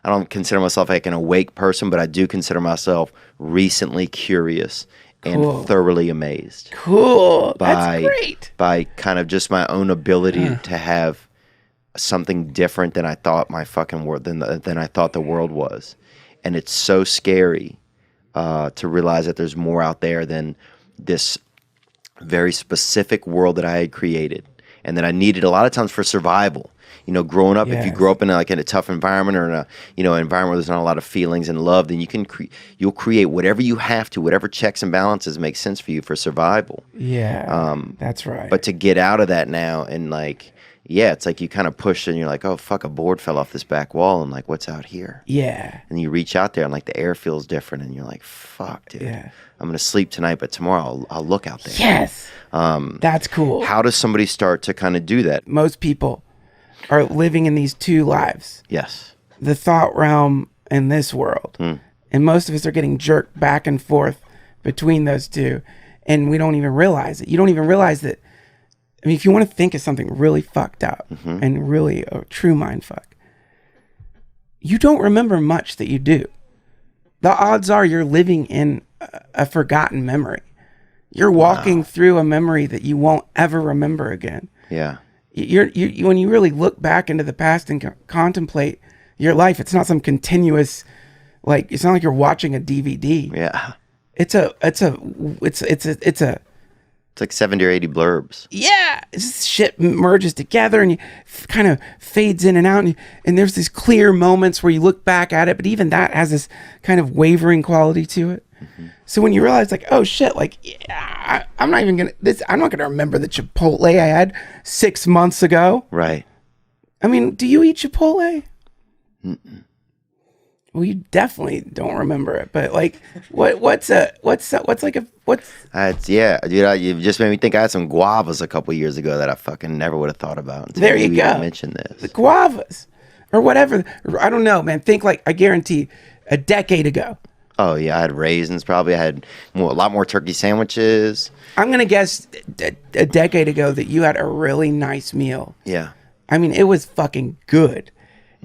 I don't consider myself like an awake person, but I do consider myself recently curious and thoroughly amazed. Cool. That's great. By kind of just my own ability to have something different than I thought my fucking world than I thought the world was. And it's so scary to realize that there's more out there than this very specific world that I had created and that I needed a lot of times for survival. You know, growing up, if you grow up in a tough environment or in a an environment where there's not a lot of feelings and love, then you'll create whatever you have to, whatever checks and balances make sense for you for survival. Yeah, that's right. But to get out of that now and like, yeah, it's like you kind of push and you're like, oh fuck, a board fell off this back wall and like, what's out here? Yeah. And you reach out there and like the air feels different and you're like, fuck, dude. Yeah. I'm gonna sleep tonight, but tomorrow I'll look out there. Yes. That's cool. How does somebody start to kind of do that? Most people are living in these two lives. Yes. The thought realm and this world. And most of us are getting jerked back and forth between those two. And we don't even realize it. You don't even realize that. I mean, if you want to think of something really fucked up and really a true mind fuck, you don't remember much that you do. The odds are you're living in a forgotten memory. You're walking through a memory that you won't ever remember again. Yeah. You when you really look back into the past and contemplate your life, it's not some continuous, like, it's not like you're watching a DVD. Yeah. It's like 70 or 80 blurbs. Yeah. It's just shit merges together and you kind of fades in and out. And there's these clear moments where you look back at it, but even that has this kind of wavering quality to it. So when you realize like, oh shit, like, yeah, I'm not going to remember the Chipotle I had 6 months ago. Right. I mean, do you eat Chipotle? Mm-mm. Well, you definitely don't remember it, but like, what's yeah, dude, you just made me think I had some guavas a couple years ago that I fucking never would have thought about until there you go. Mentioned this. The guavas or whatever. I don't know, man. Think like, I guarantee a decade ago. Oh yeah, I had raisins probably. I had a lot more turkey sandwiches. I'm going to guess a decade ago that you had a really nice meal. Yeah. I mean, it was fucking good.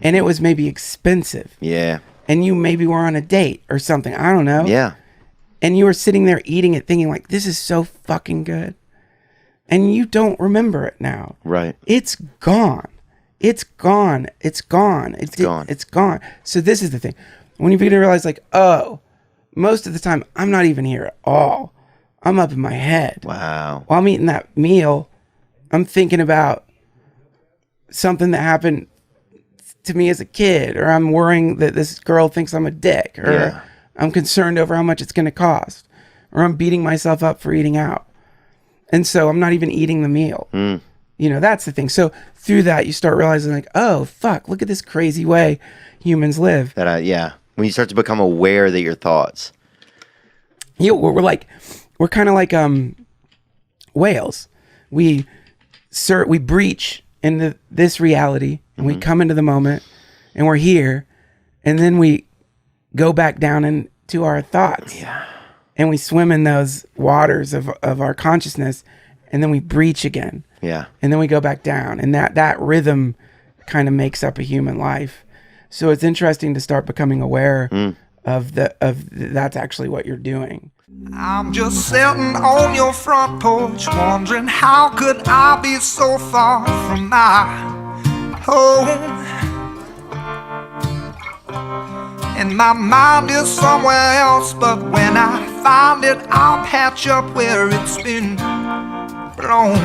And it was maybe expensive. Yeah. And you maybe were on a date or something. I don't know. Yeah. And you were sitting there eating it thinking like, this is so fucking good. And you don't remember it now. Right. It's gone. It's gone. It's gone. It's gone. It's gone. So this is the thing. When you begin to realize like, oh, most of the time I'm not even here at all. I'm up in my head. Wow. While I'm eating that meal, I'm thinking about something that happened to me as a kid, or I'm worrying that this girl thinks I'm a dick, or I'm concerned over how much it's going to cost, or I'm beating myself up for eating out. And so I'm not even eating the meal. You know, that's the thing. So through that, you start realizing like, oh, fuck, look at this crazy way humans live. When you start to become aware that your thoughts. We're kind of like whales. We breach into this reality and we come into the moment and we're here, and then we go back down into our thoughts. Yeah. And we swim in those waters of our consciousness, and then we breach again. Yeah. And then we go back down, and that rhythm kind of makes up a human life. So it's interesting to start becoming aware of that's actually what you're doing. I'm just sitting on your front porch, wondering how could I be so far from my home? And my mind is somewhere else, but when I find it, I'll patch up where it's been blown.